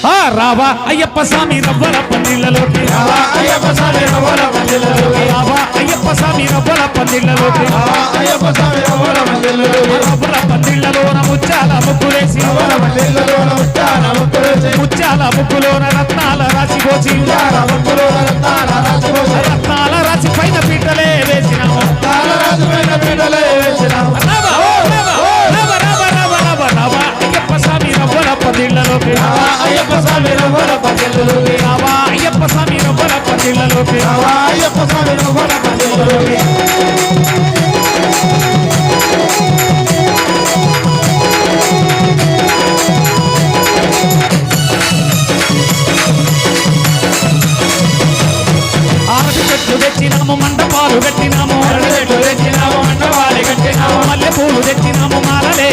రావా అయ్యప్ప స్వామి రవ్వల పందిళ్ళలోకి రావా అయ్యప్ప స్వామి రవ్వల పందిళ్ళలోకి రావా అయ్యప్ప స్వామి రవ్వల పందిళ్ళలోకి రావా అయ్యప్ప స్వామి రవ్వల పందిళ్ళలోకి రవ్వల పందిళ్ళలోన ముత్యాల ముగ్గులేసి రవ్వల పందిళ్ళలోన ముత్యాల ముగ్గులేసి ముత్యాల ముగ్గులోన రత్నాల రాసి పోసి ముత్యాల ముగ్గులోన రత్నాల రాసి పోసి రత్నాల రాసి పైన పీటలే వేసినాము రత్నాల రాసి పైన పీటలే వేసినాము అయ్యప్ప స్వామి రవ్వల పందిళ్ళలోకి రావా అయ్యప్ప స్వామి రవ్వల పందిళ్ళలోకి రావా అయ్యప్ప స్వామి రవ్వల పందిళ్ళలోకి రావా అయ్యప్ప స్వామి రవ్వల పందిళ్ళలోకి ఆరటి చెట్లు తెచ్చినాము మండపాలు కట్టినాము తెచ్చినాము మండపాలు కట్టినాము మల్లె పూలు తెచ్చినాము మాలలే